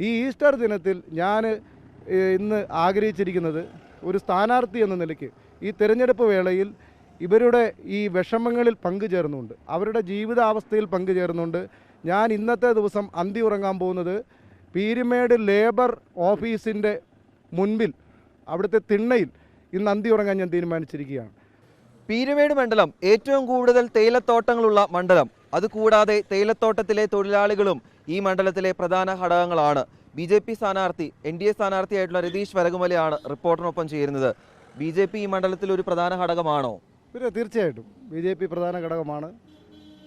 ഈ ഈസ്റ്റർ ദിനത്തിൽ ഞാൻ ഇന്ന് ആഗ്രഹിച്ചിരിക്കുന്നത് ഒരു സ്ഥാനാർത്ഥി എന്ന നിലയ്ക്ക് ഈ തിരഞ്ഞെടുപ്പ് വേളയിൽ ഇവരുടെ ഈ വിഷമങ്ങളിൽ പങ്കുചേർന്നുകൊണ്ട് അവരുടെ ജീവിതാവസ്ഥയിൽ പങ്കുചേർന്നുകൊണ്ട് ഞാൻ ഇന്നത്തെ ദിവസം അന്തി ഉറങ്ങാൻ പോകുന്നത് പീരുമേട് ലേബർ ഓഫീസിൻ്റെ മുൻപിൽ അവിടുത്തെ തിണ്ണയിൽ ഇന്ന് അന്തി ഉറങ്ങാൻ ഞാൻ തീരുമാനിച്ചിരിക്കുകയാണ്. പീരുമേട് മണ്ഡലം ഏറ്റവും കൂടുതൽ തേയിലത്തോട്ടങ്ങളുള്ള മണ്ഡലം. അതുകൂടാതെ തേയിലത്തോട്ടത്തിലെ തൊഴിലാളികളും ഈ മണ്ഡലത്തിലെ പ്രധാന ഘടകങ്ങളാണ്. BJP സ്ഥാനാർത്ഥി NDA സ്ഥാനാർത്ഥിയായിട്ടുള്ള രതീഷ് വരകുമലയാണ് റിപ്പോർട്ടറിനൊപ്പം ചേരുന്നത്. BJP ഈ മണ്ഡലത്തിൽ ഒരു പ്രധാന ഘടകമാണോ? പിന്നെ തീർച്ചയായിട്ടും BJP പ്രധാന ഘടകമാണ്.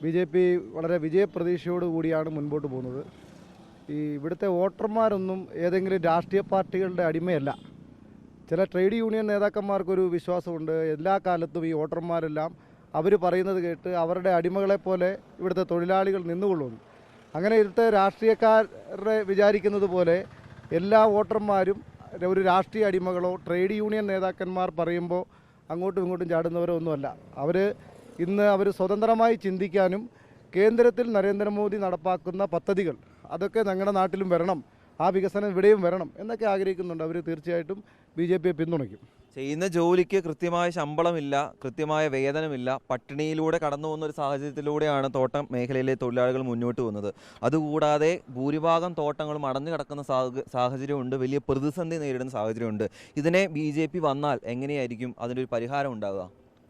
BJP വളരെ വിജയപ്രതീക്ഷയോടുകൂടിയാണ് മുൻപോട്ട് പോകുന്നത്. ഇവിടുത്തെ വോട്ടർമാരൊന്നും ഏതെങ്കിലും രാഷ്ട്രീയ പാർട്ടികളുടെ അടിമയല്ല. ചില ട്രേഡ് യൂണിയൻ നേതാക്കന്മാർക്കൊരു വിശ്വാസമുണ്ട്, എല്ലാ കാലത്തും ഈ വോട്ടർമാരെല്ലാം അവർ പറയുന്നത് കേട്ട് അവരുടെ അടിമകളെപ്പോലെ ഇവിടുത്തെ തൊഴിലാളികൾ നിന്നുകൊള്ളുന്നു. അങ്ങനെ ഇവിടുത്തെ രാഷ്ട്രീയക്കാരെ വിചാരിക്കുന്നത് പോലെ എല്ലാ വോട്ടർമാരും ഒരു രാഷ്ട്രീയ അടിമകളോ ട്രേഡ് യൂണിയൻ നേതാക്കന്മാർ പറയുമ്പോൾ അങ്ങോട്ടും ഇങ്ങോട്ടും ചാടുന്നവരോ ഒന്നുമല്ല. അവർ സ്വതന്ത്രമായി ചിന്തിക്കാനും കേന്ദ്രത്തിൽ നരേന്ദ്രമോദി നടപ്പാക്കുന്ന പദ്ധതികൾ അതൊക്കെ ഞങ്ങളുടെ നാട്ടിലും വരണം, ആ വികസനം ഇവിടെയും വരണം എന്നൊക്കെ ആഗ്രഹിക്കുന്നുണ്ട്. അവർ തീർച്ചയായിട്ടും BJPയെ പിന്തുണയ്ക്കും. ചെയ്യുന്ന ജോലിക്ക് കൃത്യമായ ശമ്പളമില്ല, കൃത്യമായ വേതനമില്ല, പട്ടിണിയിലൂടെ കടന്നു പോകുന്ന ഒരു സാഹചര്യത്തിലൂടെയാണ് തോട്ടം മേഖലയിലെ തൊഴിലാളികൾ മുന്നോട്ട് പോകുന്നത്. അതുകൂടാതെ ഭൂരിഭാഗം തോട്ടങ്ങളും അടഞ്ഞു കിടക്കുന്ന സാഹചര്യമുണ്ട്, വലിയ പ്രതിസന്ധി നേരിടുന്ന സാഹചര്യമുണ്ട്. ഇതിനെ BJP വന്നാൽ എങ്ങനെയായിരിക്കും അതിനൊരു പരിഹാരം ഉണ്ടാവുക?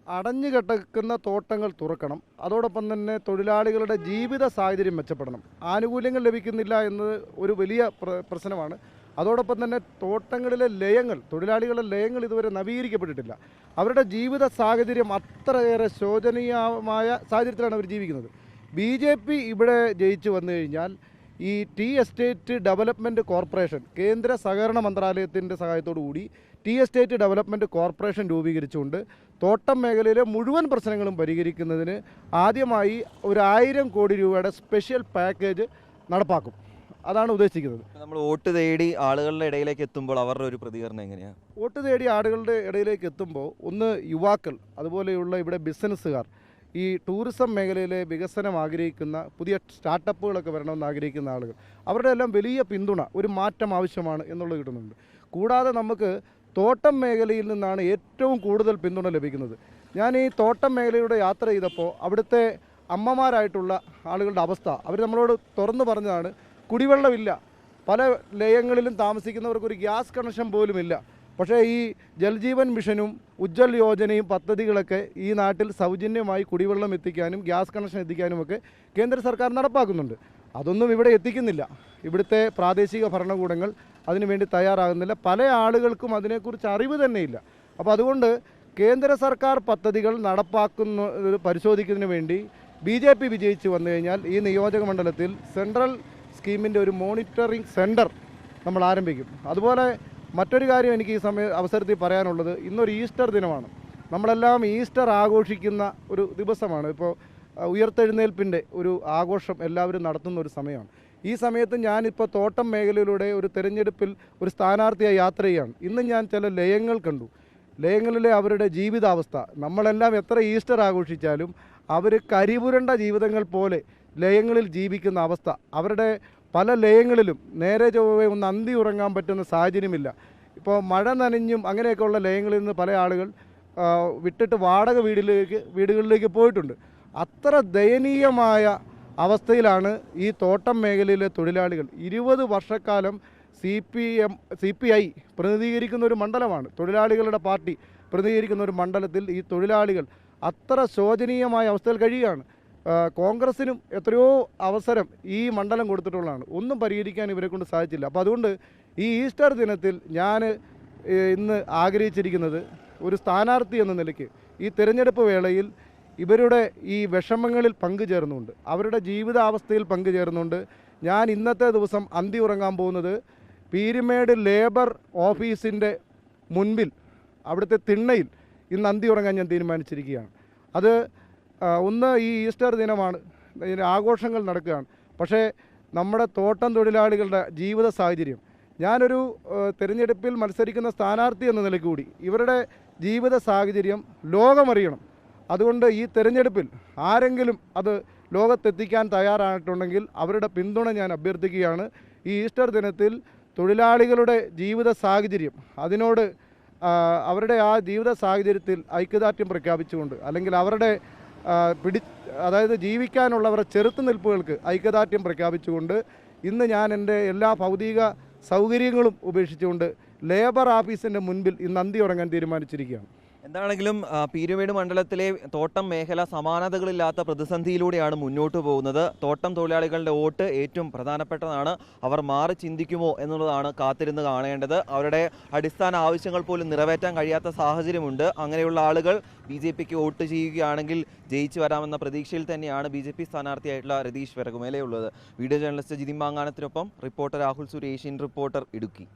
അടഞ്ഞു കിടക്കുന്ന തോട്ടങ്ങൾ തുറക്കണം. അതോടൊപ്പം തന്നെ തൊഴിലാളികളുടെ ജീവിത സാഹചര്യം മെച്ചപ്പെടണം. ആനുകൂല്യങ്ങൾ ലഭിക്കുന്നില്ല എന്നത് ഒരു വലിയ പ്രശ്നമാണ്. അതോടൊപ്പം തന്നെ തോട്ടങ്ങളിലെ ലയങ്ങൾ, തൊഴിലാളികളുടെ ലയങ്ങൾ ഇതുവരെ നവീകരിക്കപ്പെട്ടിട്ടില്ല. അവരുടെ ജീവിത സാഹചര്യം അത്രയേറെ ശോചനീയമായ സാഹചര്യത്തിലാണ് അവർ ജീവിക്കുന്നത്. BJP ഇവിടെ ജയിച്ചു വന്നു കഴിഞ്ഞാൽ ഈ ടീ എസ്റ്റേറ്റ് ഡെവലപ്മെൻറ്റ് കോർപ്പറേഷൻ, കേന്ദ്ര സഹകരണ മന്ത്രാലയത്തിൻ്റെ സഹായത്തോടു കൂടി ടീ എസ്റ്റേറ്റ് ഡെവലപ്മെൻറ്റ് കോർപ്പറേഷൻ രൂപീകരിച്ചുകൊണ്ട് തോട്ടം മേഖലയിലെ മുഴുവൻ പ്രശ്നങ്ങളും പരിഹരിക്കുന്നതിന് ആദ്യമായി 1000 കോടി രൂപയുടെ സ്പെഷ്യൽ പാക്കേജ് നടപ്പാക്കും. അതാണ് ഉദ്ദേശിക്കുന്നത്. നമ്മൾ വോട്ട് തേടി ആളുകളുടെ ഇടയിലേക്ക് എത്തുമ്പോൾ അവരുടെ ഒരു പ്രതികരണം എങ്ങനെയാണ്? വോട്ട് തേടി ആളുകളുടെ ഇടയിലേക്ക് എത്തുമ്പോൾ ഒന്ന് യുവാക്കൾ, അതുപോലെയുള്ള ഇവിടെ ബിസിനസ്സുകാർ, ഈ ടൂറിസം മേഖലയിലെ വികസനം ആഗ്രഹിക്കുന്ന പുതിയ സ്റ്റാർട്ടപ്പുകളൊക്കെ വരണമെന്ന് ആഗ്രഹിക്കുന്ന ആളുകൾ, അവരുടെ എല്ലാം വലിയ പിന്തുണ, ഒരു മാറ്റം ആവശ്യമാണ് എന്നുള്ളത് കിട്ടുന്നുണ്ട്. കൂടാതെ നമുക്ക് തോട്ടം മേഖലയിൽ നിന്നാണ് ഏറ്റവും കൂടുതൽ പിന്തുണ ലഭിക്കുന്നത്. ഞാൻ ഈ തോട്ടം മേഖലയുടെ യാത്ര ചെയ്തപ്പോൾ അവിടുത്തെ അമ്മമാരായിട്ടുള്ള ആളുകളുടെ അവസ്ഥ അവർ നമ്മളോട് തുറന്നു പറഞ്ഞതാണ്. കുടിവെള്ളമില്ല, പല ലയങ്ങളിലും താമസിക്കുന്നവർക്കൊരു ഗ്യാസ് കണക്ഷൻ പോലുമില്ല. പക്ഷേ ഈ ജൽജീവൻ മിഷനും ഉജ്ജ്വൽ യോജനയും പദ്ധതികളൊക്കെ ഈ നാട്ടിൽ സൗജന്യമായി കുടിവെള്ളം എത്തിക്കാനും ഗ്യാസ് കണക്ഷൻ എത്തിക്കാനുമൊക്കെ കേന്ദ്ര സർക്കാർ നടപ്പാക്കുന്നുണ്ട്. അതൊന്നും ഇവിടെ എത്തിക്കുന്നില്ല. ഇവിടുത്തെ പ്രാദേശിക ഭരണകൂടങ്ങൾ അതിനുവേണ്ടി തയ്യാറാകുന്നില്ല. പല ആളുകൾക്കും അതിനെക്കുറിച്ച് അറിവ് തന്നെയില്ല. അപ്പോൾ അതുകൊണ്ട് കേന്ദ്ര സർക്കാർ പദ്ധതികൾ നടപ്പാക്കുന്ന പരിശോധിക്കുന്നതിന് വേണ്ടി BJP വിജയിച്ച് വന്നു കഴിഞ്ഞാൽ ഈ നിയോജക മണ്ഡലത്തിൽ സെൻട്രൽ സ്കീമിൻ്റെ ഒരു മോണിറ്ററിംഗ് സെൻറ്റർ നമ്മൾ ആരംഭിക്കും. അതുപോലെ മറ്റൊരു കാര്യം എനിക്ക് ഈ അവസരത്തിൽ പറയാനുള്ളത്, ഇന്നൊരു ഈസ്റ്റർ ദിനമാണ്. നമ്മളെല്ലാം ഈസ്റ്റർ ആഘോഷിക്കുന്ന ഒരു ദിവസമാണ്. ഇപ്പോൾ ഉയർത്തെഴുന്നേൽപ്പിൻ്റെ ഒരു ആഘോഷം എല്ലാവരും നടത്തുന്ന ഒരു സമയമാണ്. ഈ സമയത്ത് ഞാനിപ്പോൾ തോട്ടം മേഖലയിലൂടെ ഒരു തെരഞ്ഞെടുപ്പിൽ ഒരു സ്ഥാനാർത്ഥിയായി യാത്ര ചെയ്യുകയാണ്. ഇന്ന് ഞാൻ ചില ലയങ്ങൾ കണ്ടു. ലയങ്ങളിലെ അവരുടെ ജീവിതാവസ്ഥ, നമ്മളെല്ലാം എത്ര ഈസ്റ്റർ ആഘോഷിച്ചാലും അവർ കരിപുരണ്ട ജീവിതങ്ങൾ പോലെ ലയങ്ങളിൽ ജീവിക്കുന്ന അവസ്ഥ, അവരുടെ പല ലയങ്ങളിലും നേരെ ചൊവ്വേ ഒന്ന് അന്തി ഉറങ്ങാൻ പറ്റുന്ന സാഹചര്യമില്ല. ഇപ്പോൾ മഴ നനഞ്ഞും അങ്ങനെയൊക്കെയുള്ള ലയങ്ങളിൽ നിന്ന് പല ആളുകൾ വിട്ടിട്ട് വാടക വീടുകളിലേക്ക് പോയിട്ടുണ്ട്. അത്ര ദയനീയമായ അവസ്ഥയിലാണ് ഈ തോട്ടം മേഖലയിലെ തൊഴിലാളികൾ. 20 വർഷക്കാലം CPI പ്രതിനിധീകരിക്കുന്ന ഒരു മണ്ഡലമാണ്, തൊഴിലാളികളുടെ പാർട്ടി പ്രതിനിധീകരിക്കുന്ന ഒരു മണ്ഡലത്തിൽ ഈ തൊഴിലാളികൾ അത്ര ശോചനീയമായ അവസ്ഥയിൽ കഴിയുകയാണ്. കോൺഗ്രസിനും എത്രയോ അവസരം ഈ മണ്ഡലം കൊടുത്തിട്ടുള്ളതാണ്. ഒന്നും പരിഹരിക്കാൻ ഇവരെ കൊണ്ട് സാധിച്ചില്ല. അപ്പോൾ അതുകൊണ്ട് ഈ ഈസ്റ്റർ ദിനത്തിൽ ഞാൻ ഇന്ന് ആഗ്രഹിച്ചിരിക്കുന്നത് ഒരു സ്ഥാനാർത്ഥി എന്ന നിലയ്ക്ക് ഈ തിരഞ്ഞെടുപ്പ് വേളയിൽ ഇവരുടെ ഈ വിഷമങ്ങളിൽ പങ്കുചേർന്നുകൊണ്ട് അവരുടെ ജീവിതാവസ്ഥയിൽ പങ്കുചേർന്നുകൊണ്ട് ഞാൻ ഇന്നത്തെ ദിവസം അന്തി ഉറങ്ങാൻ പോകുന്നത് പീരുമേട് ലേബർ ഓഫീസിൻ്റെ മുൻപിൽ അവിടുത്തെ തിണ്ണയിൽ ഇന്ന് അന്തി ഉറങ്ങാൻ ഞാൻ തീരുമാനിച്ചിരിക്കുകയാണ്. അത് ഒന്ന് ഈ ഈസ്റ്റർ ദിനമാണ്, ഇതിന് ആഘോഷങ്ങൾ നടക്കുകയാണ്. പക്ഷേ നമ്മുടെ തോട്ടം തൊഴിലാളികളുടെ ജീവിത സാഹചര്യം, ഞാനൊരു തിരഞ്ഞെടുപ്പിൽ മത്സരിക്കുന്ന സ്ഥാനാർത്ഥി എന്ന നിലയ്ക്ക് കൂടി ഇവരുടെ ജീവിത സാഹചര്യം ലോകമറിയണം. അതുകൊണ്ട് ഈ തിരഞ്ഞെടുപ്പിൽ ആരെങ്കിലും അത് ലോകത്തെത്തിക്കാൻ തയ്യാറായിട്ടുണ്ടെങ്കിൽ അവരുടെ പിന്തുണ ഞാൻ അഭ്യർത്ഥിക്കുകയാണ്. ഈ ഈസ്റ്റർ ദിനത്തിൽ തൊഴിലാളികളുടെ ജീവിത സാഹചര്യം അതിനോട് അവരുടെ ആ ജീവിത സാഹചര്യത്തിൽ ഐക്യദാർഢ്യം പ്രഖ്യാപിച്ചുകൊണ്ട് അല്ലെങ്കിൽ അവരുടെ അതായത് ജീവിക്കാനുള്ളവരുടെ ചെറുത്തുനിൽപ്പുകൾക്ക് ഐക്യദാർഢ്യം പ്രഖ്യാപിച്ചുകൊണ്ട് ഇന്ന് ഞാൻ എൻ്റെ എല്ലാ ഭൗതിക സൗകര്യങ്ങളും ഉപേക്ഷിച്ചുകൊണ്ട് ലേബർ ഓഫീസിൻ്റെ മുൻപിൽ ഇന്ന് അന്തി ഉറങ്ങാൻ തീരുമാനിച്ചിരിക്കുകയാണ്. എന്താണെങ്കിലും പീരുമേട് മണ്ഡലത്തിലെ തോട്ടം മേഖല സമാനതകളില്ലാത്ത പ്രതിസന്ധിയിലൂടെയാണ് മുന്നോട്ട് പോകുന്നത്. തോട്ടം തൊഴിലാളികളുടെ വോട്ട് ഏറ്റവും പ്രധാനപ്പെട്ടതാണ്. അവർ മാറി ചിന്തിക്കുമോ എന്നുള്ളതാണ് കാത്തിരുന്ന് കാണേണ്ടത്. അവരുടെ അടിസ്ഥാന ആവശ്യങ്ങൾ പോലും നിറവേറ്റാൻ കഴിയാത്ത സാഹചര്യമുണ്ട്. അങ്ങനെയുള്ള ആളുകൾ BJPക്ക് വോട്ട് ചെയ്യുകയാണെങ്കിൽ ജയിച്ചു വരാമെന്ന പ്രതീക്ഷയിൽ തന്നെയാണ് BJP സ്ഥാനാർത്ഥിയായിട്ടുള്ള രതീഷ് വെറകുമേലെയുള്ളത്. വീഡിയോ ജേർണലിസ്റ്റ് ജിതിൻ മാങ്ങാനത്തിനൊപ്പം റിപ്പോർട്ടർ രാഹുൽ സുരേഷ്, റിപ്പോർട്ടർ ഇടുക്കി.